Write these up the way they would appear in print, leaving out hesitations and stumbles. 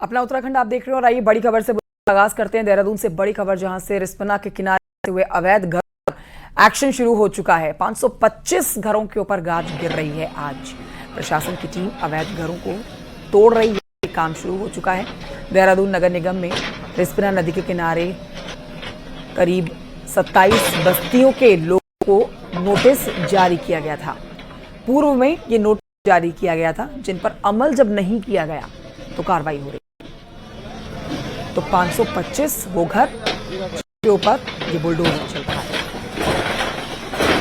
अपना उत्तराखंड आप देख रहे हो और आइए बड़ी खबर से आगाज करते हैं। देहरादून से बड़ी खबर, जहां से रिस्पना के किनारे हुए अवैध घर एक्शन शुरू हो चुका है। 525 घरों के ऊपर गाज गिर रही है। आज प्रशासन की टीम अवैध घरों को तोड़ रही है। काम शुरू हो चुका है। देहरादून नगर निगम में रिस्पना नदी के किनारे करीब 27 बस्तियों के लोगों को नोटिस जारी किया गया था। पूर्व में ये नोटिस जारी किया गया था, जिन पर अमल जब नहीं किया गया तो कार्रवाई हो रही। तो 525 वो घर के ऊपर ये बुलडोजर चल रहा है।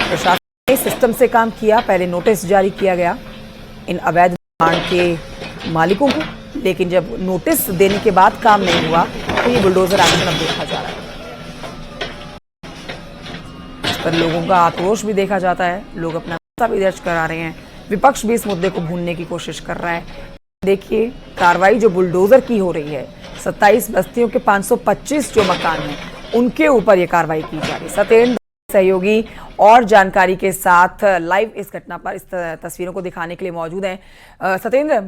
प्रशासन ने सिस्टम से काम किया। पहले नोटिस जारी किया गया इन अवैध निर्माण के मालिकों को, लेकिन जब नोटिस देने के बाद काम नहीं हुआ तो ये बुलडोजर एक्शन अब देखा जा रहा है। इस पर लोगों का आक्रोश भी देखा जाता है। लोग अपना गुस्सा भी दर्ज करा रहे हैं। विपक्ष भी इस मुद्दे को भूनने की कोशिश कर रहा है। देखिए कार्रवाई जो बुलडोजर की हो रही है। 27 बस्तियों के 525 जो मकान हैं उनके ऊपर ये कार्रवाई की जा रही है। सत्येंद्र सहयोगी और जानकारी के साथ लाइव इस घटना पर इस तस्वीरों को दिखाने के लिए मौजूद हैं। सत्येंद्र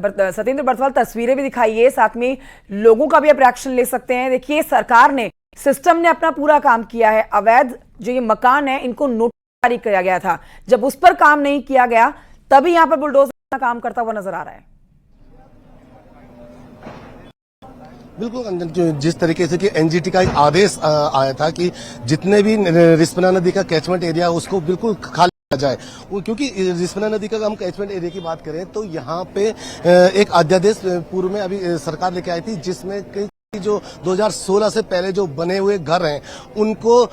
बर्तवाल, तस्वीरें भी दिखाइए, साथ में लोगों का भी आप रिएक्शन ले सकते हैं। देखिए सरकार ने, सिस्टम ने अपना पूरा काम किया है। अवैध जो ये मकान है इनको नोटिस जारी किया गया था। जब उस पर काम नहीं किया गया तभी यहाँ पर बुलडोजर अपना काम करता हुआ नजर आ रहा है। बिल्कुल अंजन, जिस तरीके से कि एनजीटी का एक आदेश आया था कि जितने भी रिस्पना नदी का कैचमेंट एरिया उसको बिल्कुल खाली किया जाए, क्योंकि रिस्पना नदी का हम कैचमेंट एरिया की बात करें तो यहाँ पे एक अध्यादेश पूर्व में अभी सरकार लेके आई थी, जिसमें जो 2016 से पहले जो बने हुए घर हैं उनको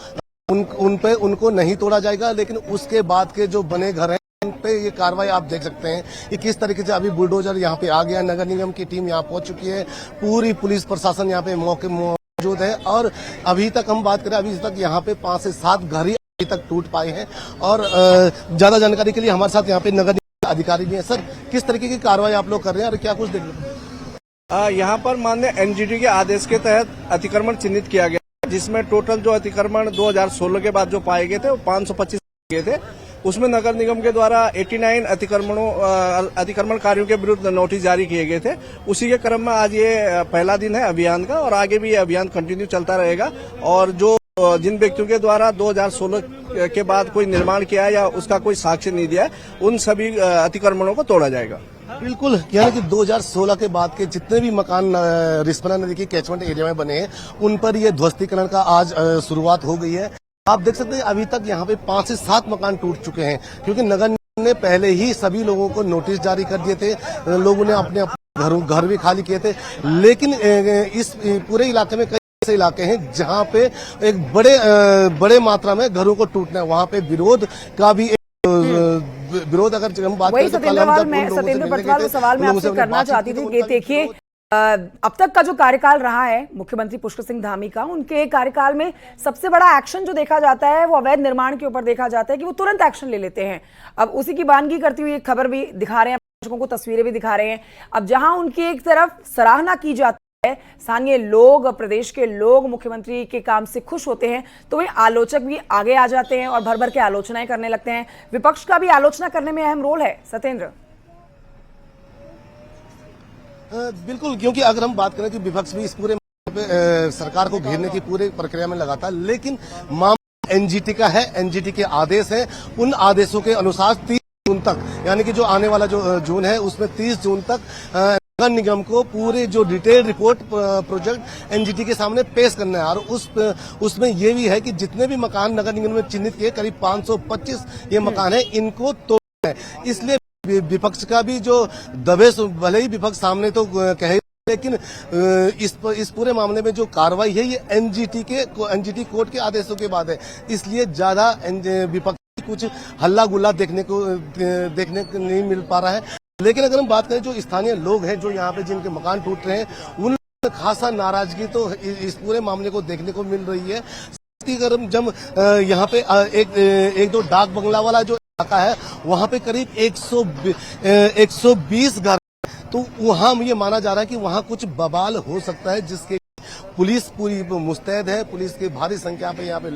नहीं तोड़ा जाएगा, लेकिन उसके बाद के जो बने घर हैं पे ये कार्रवाई आप देख सकते हैं कि किस तरीके से अभी बुलडोजर यहाँ पे आ गया। नगर निगम की टीम यहाँ पहुंच चुकी है। पूरी पुलिस प्रशासन यहाँ पे मौके मौजूद है। और अभी तक हम बात करें, अभी तक यहाँ पे 5 से 7 घर ही अभी तक टूट पाए हैं। और ज्यादा जानकारी के लिए हमारे साथ यहाँ पे नगर निगम अधिकारी भी है। सर, किस तरीके की कार्रवाई आप लोग कर रहे हैं और क्या कुछ देख रहे हैं? यहाँ पर माननीय एनजीटी के आदेश के तहत अतिक्रमण चिन्हित किया गया, जिसमें टोटल जो अतिक्रमण 2016 के बाद जो पाए गए थे वो 525 गए थे। उसमें नगर निगम के द्वारा 89 अतिक्रमणकारियों के विरुद्ध नोटिस जारी किए गए थे। उसी के क्रम में आज ये पहला दिन है अभियान का, और आगे भी ये अभियान कंटिन्यू चलता रहेगा। और जिन व्यक्तियों के द्वारा 2016 के बाद कोई निर्माण किया या उसका कोई साक्ष्य नहीं दिया, उन सभी अतिक्रमणों को तोड़ा जाएगा। बिल्कुल, यानी कि 2016 के बाद के जितने भी मकान रिस्पना नदी के कैचमेंट एरिया में बने हैं उन पर यह ध्वस्तीकरण का आज शुरुआत हो गई है। आप देख सकते हैं अभी तक यहाँ पे 5 से 7 मकान टूट चुके हैं, क्योंकि नगर निगम ने पहले ही सभी लोगों को नोटिस जारी कर दिए थे। लोगों ने अपने घर भी खाली किए थे, लेकिन इस पूरे इलाके में कई ऐसे इलाके हैं जहाँ पे एक बड़े मात्रा में घरों को टूटना है। वहाँ पे विरोध का भी विरोध, अगर हम बात करें तो सत्येंद्र बर्तवाल, सवाल मैं आपसे करना चाहती थी कि देखिए अब तक का जो कार्यकाल रहा है मुख्यमंत्री पुष्कर सिंह धामी का, उनके कार्यकाल में सबसे बड़ा एक्शन जो देखा जाता है वो अवैध निर्माण के ऊपर देखा जाता है कि वो तुरंत एक्शन ले लेते हैं। अब उसी की बानगी करती हुई एक खबर भी दिखा रहे हैं, दर्शकों को तस्वीरें भी दिखा रहे हैं। अब जहां उनकी एक तरफ सराहना की जाती है, स्थानीय लोग, प्रदेश के लोग मुख्यमंत्री के काम से खुश होते हैं, तो वही आलोचक भी आगे आ जाते हैं और भर भर के आलोचनाएं करने लगते हैं। विपक्ष का भी आलोचना करने में अहम रोल है। सत्येंद्र, बिल्कुल, क्योंकि अगर हम बात करें कि विपक्ष भी इस पूरे सरकार को घेरने की पूरी प्रक्रिया में लगाता, लेकिन मामला एनजीटी का है। एनजीटी के आदेश है, उन आदेशों के अनुसार 30 जून तक, यानी कि जो आने वाला जो जून है उसमें 30 जून तक नगर निगम को पूरे जो डिटेल रिपोर्ट प्रोजेक्ट एनजीटी के सामने पेश करना है। और उसमें ये भी है कि जितने भी मकान नगर निगम में चिन्हित किए, करीब 525 ये मकान है, इनको तोड़ना है। इसलिए विपक्ष का भी जो दबेश, भले ही विपक्ष सामने तो कहे, लेकिन इस पूरे मामले में जो कार्रवाई है ये एनजीटी कोर्ट के आदेशों के बाद है। इसलिए ज्यादा विपक्ष कुछ हल्ला गुल्ला देखने को नहीं मिल पा रहा है। लेकिन अगर हम बात करें जो स्थानीय लोग हैं, जो यहाँ पे जिनके मकान टूट रहे हैं, उन खासा नाराजगी तो इस पूरे मामले को देखने को मिल रही है। अगर जब यहाँ पे एक दो डाक बंगला वाला जो इलाका है वहाँ पे करीब 120 घर, तो वहाँ ये माना जा रहा है कि वहाँ कुछ बवाल हो सकता है, जिसके पुलिस पूरी मुस्तैद है। पुलिस की भारी संख्या पे यहाँ पे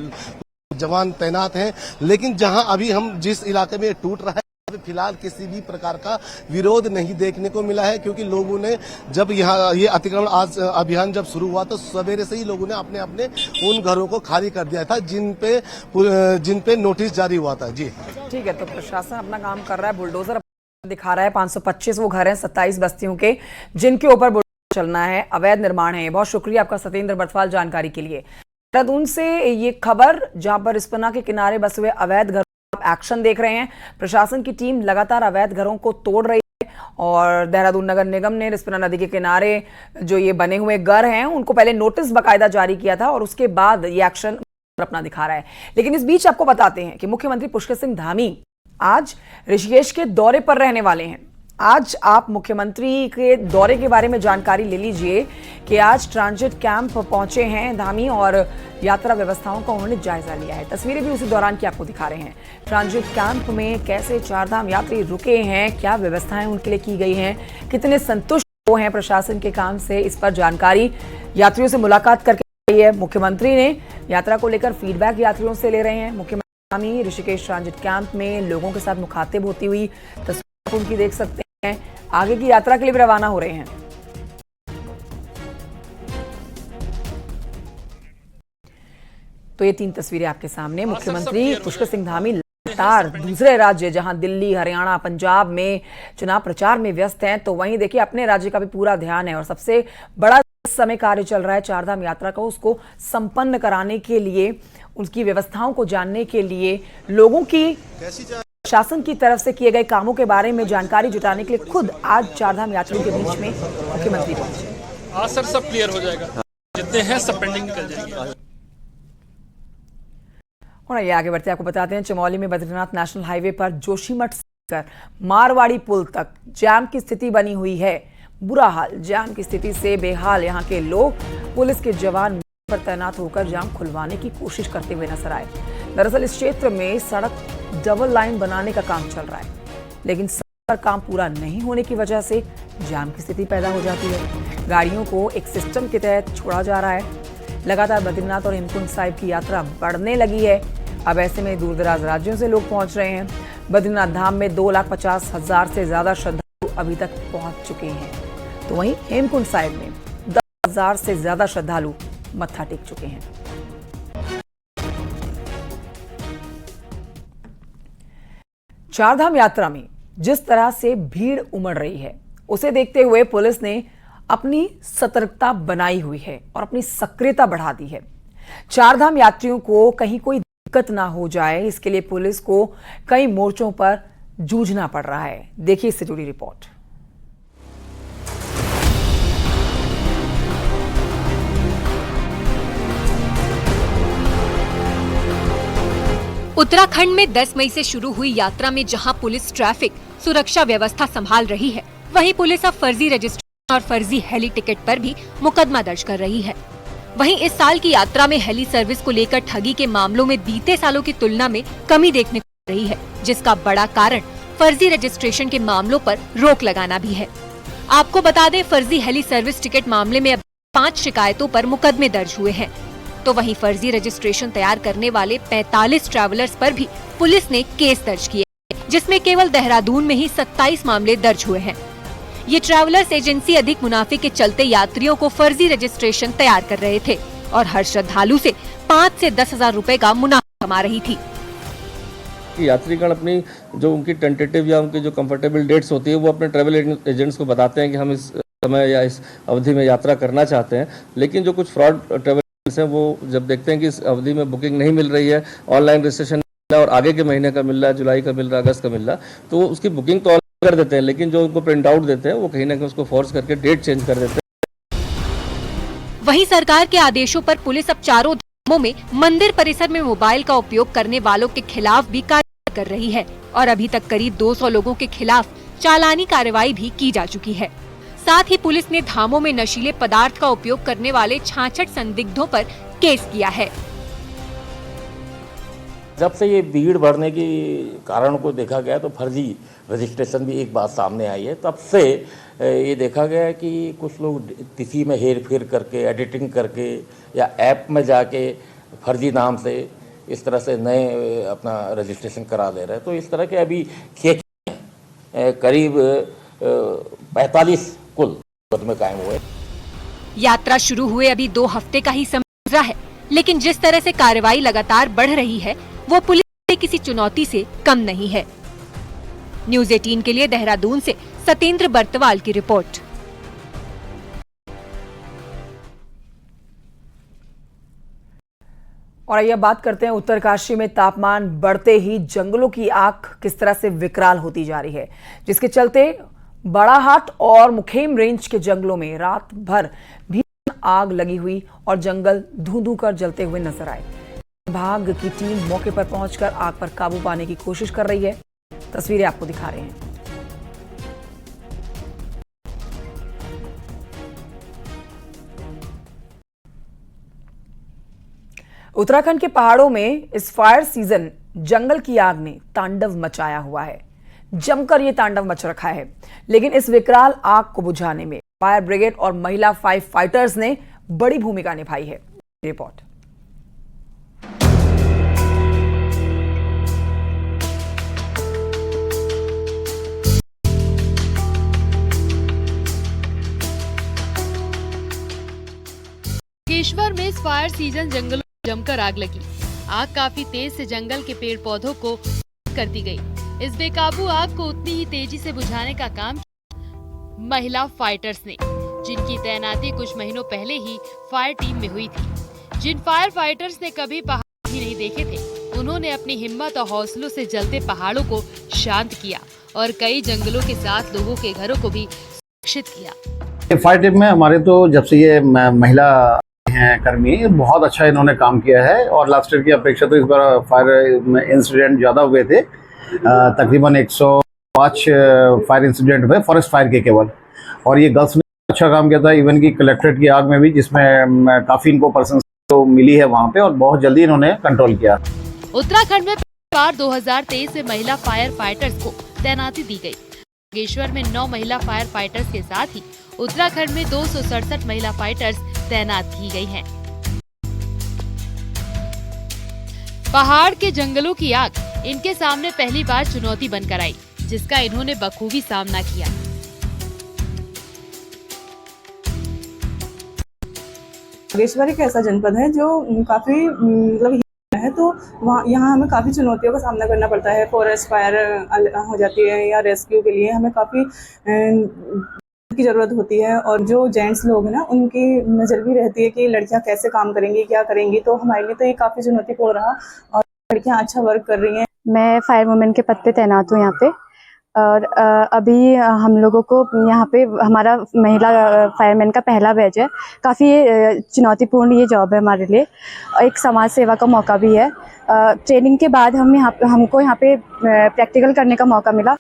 जवान तैनात हैं। लेकिन जहाँ अभी हम जिस इलाके में टूट रहा है फिलहाल किसी भी प्रकार का विरोध नहीं देखने को मिला है, क्योंकि लोगों ने जब यहाँ ये अतिक्रमण आज अभियान जब शुरू हुआ तो सवेरे से ही लोगों ने अपने अपने उन घरों को खाली कर दिया था जिन पे नोटिस जारी हुआ था। जी ठीक है, तो प्रशासन अपना काम कर रहा है, बुलडोजर दिखा रहा है। 525 वो घर हैं 27 बस्तियों के जिनके ऊपर बुलडोजर चलना है, अवैध निर्माण है। बहुत शुक्रिया आपका सत्येंद्र बटवाल जानकारी के लिए। देहरादून से ये खबर जहां पर रिस्पना के किनारे बसे हुए अवैध घरों पर एक्शन देख रहे हैं। प्रशासन की टीम लगातार अवैध घरों को तोड़ रही है और देहरादून नगर निगम ने रिस्पना नदी के किनारे जो ये बने हुए घर हैं उनको पहले नोटिस बाकायदा जारी किया था और उसके बाद ये एक्शन अपना दिखा रहा है। लेकिन इस बीच आपको बताते हैं कि मुख्यमंत्री पुष्कर सिंह धामी आज ऋषिकेश के दौरे पर रहने वाले हैं। आज आप मुख्यमंत्री के दौरे के बारे में जानकारी ले लीजिए कि आज ट्रांजिट कैंप पहुंचे हैं धामी और यात्रा व्यवस्थाओं का उन्होंने जायजा लिया है। तस्वीरें भी उसी दौरान की आपको दिखा रहे हैं। ट्रांजिट कैंप में कैसे चारधाम यात्री रुके हैं, क्या व्यवस्थाएं उनके लिए की गई हैं, कितने संतुष्ट वो हैं प्रशासन के काम से, इस पर जानकारी यात्रियों से मुलाकात करके ली है। मुख्यमंत्री ने यात्रा को लेकर फीडबैक यात्रियों से ले रहे हैं। मुख्यमंत्री धामी ऋषिकेश ट्रांजिट कैंप में लोगों के साथ मुखातिब होती हुई तस्वीर उनकी देख सकते हैं। आगे की यात्रा के लिए भी रवाना हो रहे हैं। तो ये 3 तस्वीरें आपके सामने। मुख्यमंत्री पुष्कर सिंह धामी लगातार दूसरे राज्य जहां दिल्ली, हरियाणा, पंजाब में चुनाव प्रचार में व्यस्त हैं, तो वहीं देखिए अपने राज्य का भी पूरा ध्यान है और सबसे बड़ा समय कार्य चल रहा है चारधाम यात्रा का, उसको संपन्न कराने के लिए, उसकी व्यवस्थाओं को जानने के लिए, लोगों की शासन की तरफ से किए गए कामों के बारे में जानकारी जुटाने के लिए खुद आज चारधाम यात्रियों के बीच में मुख्यमंत्री पहुंचे। आज सर सब क्लियर हो जाएगा, जितने हैं सब पेंडिंग निकल जाएंगे। और ये आगे बढ़ते आपको बताते हैं चमोली में बद्रीनाथ नेशनल हाईवे पर जोशीमठ से लेकर मारवाड़ी पुल तक जाम की स्थिति बनी हुई है। बुरा हाल, जाम की स्थिति से बेहाल यहाँ के लोग पुलिस के जवान पर तैनात होकर जाम खुलवाने की कोशिश करते हुए नजर आए। दरअसल इस क्षेत्र में सड़क डबल लाइन बनाने का काम चल रहा है, लेकिन सड़क पर काम पूरा नहीं होने की वजह से जाम की स्थिति पैदा हो जाती है। गाड़ियों को एक सिस्टम के तहत छोड़ा जा रहा है। लगातार बद्रीनाथ और हेमकुंड साहिब की यात्रा बढ़ने लगी है। अब ऐसे में दूर दराज राज्यों से लोग पहुंच रहे हैं। बद्रीनाथ धाम में 2,50,000 से ज्यादा श्रद्धालु अभी तक पहुंच चुके हैं, तो वहीं हेमकुंड साहिब में 10,000 से ज्यादा श्रद्धालु मत्था टेक चुके हैं। चारधाम यात्रा में जिस तरह से भीड़ उमड़ रही है, उसे देखते हुए पुलिस ने अपनी सतर्कता बनाई हुई है और अपनी सक्रियता बढ़ा दी है। चारधाम यात्रियों को कहीं कोई दिक्कत ना हो जाए, इसके लिए पुलिस को कई मोर्चों पर जूझना पड़ रहा है। देखिए इससे जुड़ी रिपोर्ट। उत्तराखंड में 10 मई से शुरू हुई यात्रा में जहां पुलिस ट्रैफिक सुरक्षा व्यवस्था संभाल रही है, वहीं पुलिस अब फर्जी रजिस्ट्रेशन और फर्जी हेली टिकट पर भी मुकदमा दर्ज कर रही है। वहीं इस साल की यात्रा में हेली सर्विस को लेकर ठगी के मामलों में बीते सालों की तुलना में कमी देखने को मिल रही है, जिसका बड़ा कारण फर्जी रजिस्ट्रेशन के मामलों पर रोक लगाना भी है। आपको बता दें, फर्जी हेली सर्विस टिकट मामले में अब 5 शिकायतों पर मुकदमे दर्ज हुए हैं। तो वहीं फर्जी रजिस्ट्रेशन तैयार करने वाले 45 ट्रैवलर्स पर भी पुलिस ने केस दर्ज किए, जिसमें केवल देहरादून में ही 27 मामले दर्ज हुए हैं। ये ट्रैवलर्स एजेंसी अधिक मुनाफे के चलते यात्रियों को फर्जी रजिस्ट्रेशन तैयार कर रहे थे और हर श्रद्धालु से 5 से 10,000 रुपए का मुनाफा कमा रही थी। यात्रीगण अपनी जो उनकी टेंटेटिव या उनकी जो कंफर्टेबल डेट्स होती है वो अपने ट्रैवल एजेंट्स को बताते हैं कि हम इस समय या इस अवधि में यात्रा करना चाहते हैं, लेकिन जो कुछ फ्रॉड ट्रैवल है वो जब देखते हैं कि इस अवधि में बुकिंग नहीं मिल रही है, ऑनलाइन रजिस्ट्रेशन और आगे के महीने का मिल रहा है, जुलाई का मिल रहा है, अगस्त का मिल रहा है, तो उसकी बुकिंग तो कर देते हैं, लेकिन जो उनको प्रिंट आउट देते हैं वो कहीं ना कहीं उसको फोर्स करके डेट चेंज कर देते हैं। वहीं सरकार के आदेशों पर पुलिस अब चारों धामों में मंदिर परिसर में मोबाइल का उपयोग करने वालों के खिलाफ भी कार्रवाई कर रही है और अभी तक करीब 200 लोगों के खिलाफ चालानी कार्रवाई भी की जा चुकी है। साथ ही पुलिस ने धामों में नशीले पदार्थ का उपयोग करने वाले 66 संदिग्धों पर केस किया है। जब से ये भीड़ बढ़ने की कारण को देखा गया तो फर्जी रजिस्ट्रेशन भी एक बात सामने आई है। तब से ये देखा गया है कि कुछ लोग तिथि में हेर फेर करके, एडिटिंग करके या ऐप में जाके फर्जी नाम से इस तरह से नए अपना रजिस्ट्रेशन करा ले रहे हैं। तो इस तरह के अभी करीब 45 कुल मुकदमे कायम हुए। यात्रा शुरू हुए अभी 2 हफ्ते का ही समय गुजरा है, लेकिन जिस तरह से कार्रवाई लगातार बढ़ रही है वो पुलिस के किसी चुनौती से कम नहीं है। न्यूज़ 18 के लिए देहरादून से सतेंद्र बर्तवाल की रिपोर्ट। और आइए बात करते हैं उत्तरकाशी में तापमान बढ़ते ही जंगलों की आग किस तरह से विकराल होती जा रही है, जिसके चलते बड़ाहाट और मुखेम रेंज के जंगलों में रात भर भीषण आग लगी हुई और जंगल धूं धूं कर जलते हुए नजर आए। विभाग की टीम मौके पर पहुंचकर आग पर काबू पाने की कोशिश कर रही है। तस्वीरें आपको दिखा रहे हैं। उत्तराखंड के पहाड़ों में इस फायर सीजन जंगल की आग ने तांडव मचाया हुआ है। जमकर ये तांडव मच रखा है, लेकिन इस विकराल आग को बुझाने में फायर ब्रिगेड और महिला फायर फाइटर्स ने बड़ी भूमिका निभाई है। रिपोर्ट। बागेश्वर में इस फायर सीजन जंगलों में जमकर आग लगी। आग काफी तेज से जंगल के पेड़ पौधों को कर दी गई। इस बेकाबू आग को उतनी ही तेजी से बुझाने का काम किया महिला फाइटर्स ने, जिनकी तैनाती कुछ महीनों पहले ही फायर टीम में हुई थी। जिन फायर फाइटर्स ने कभी पहाड़ भी नहीं देखे थे, उन्होंने अपनी हिम्मत और हौसलों से जलते पहाड़ों को शांत किया और कई जंगलों के साथ लोगों के घरों को भी सुरक्षित किया। फायर टीम में हमारे तो जब से ये महिला हैं कर्मी, बहुत अच्छा इन्होंने काम किया है और लास्ट ईयर की अपेक्षा तो इस बार फायर इंसिडेंट ज़्यादा हुए थे। तकरीबन 105 फायर इंसिडेंट हुए फॉरेस्ट फायर के केवल, और ये गर्ल्स ने अच्छा काम किया था। इवन की कलेक्ट्रेट की आग में भी, जिसमें काफ़ी इनको पर्सन तो मिली है वहाँ पे, और बहुत जल्दी इन्होंने कंट्रोल किया। उत्तराखंड में पहली बार 2023 में महिला फायर फाइटर्स को तैनाती दी गई। बागेश्वर में 9 महिला फायर फाइटर्स के साथ ही उत्तराखंड में 267 महिला फाइटर्स तैनात की गई हैं। पहाड़ के जंगलों की आग इनके सामने पहली बार चुनौती बनकर आई, जिसका इन्होंने बखूबी सामना किया। बागेश्वर एक ऐसा जनपद है जो काफी मतलब है, तो वहाँ यहाँ हमें काफ़ी चुनौतियों का सामना करना पड़ता है। फॉरेस्ट फायर हो जाती है या रेस्क्यू के लिए हमें काफ़ी की ज़रूरत होती है, और जो जेंट्स लोग हैं ना, उनकी नज़र भी रहती है कि लड़कियाँ कैसे काम करेंगी, क्या करेंगी। तो हमारे लिए तो ये काफ़ी चुनौतीपूर्ण रहा और लड़कियाँ अच्छा वर्क कर रही हैं। मैं फायर वुमेन के पद पे तैनात हूँ यहाँ पे, और अभी हम लोगों को यहाँ पे हमारा महिला फायरमैन का पहला बैच है। काफ़ी चुनौतीपूर्ण ये जॉब है हमारे लिए, एक समाज सेवा का मौका भी है। ट्रेनिंग के बाद हमको यहाँ पे प्रैक्टिकल करने का मौका मिला।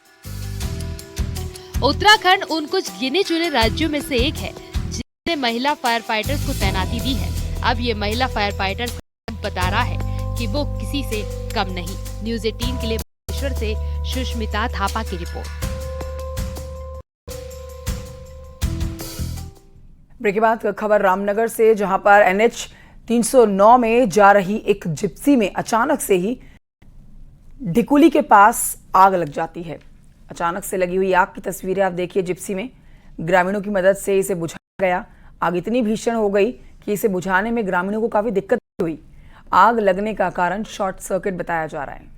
उत्तराखंड उन कुछ गिने चुने राज्यों में से एक है जिसने महिला फायर फाइटर्स को तैनाती दी है। अब ये महिला फायर फाइटर्स बता रहा है कि वो किसी से कम नहीं। न्यूज़ 18 के लिए बागेश्वर से सुष्मिता थापा की रिपोर्ट। ब्रेक के बाद खबर रामनगर से, जहां पर NH 309 में जा रही एक जिप्सी में अचानक से ही ढिकुली के पास आग लग जाती है। अचानक से लगी हुई आग की तस्वीरें आप देखिए। जिप्सी में ग्रामीणों की मदद से इसे बुझाया गया। आग इतनी भीषण हो गई कि इसे बुझाने में ग्रामीणों को काफी दिक्कत हुई। आग लगने का कारण शॉर्ट सर्किट बताया जा रहा है।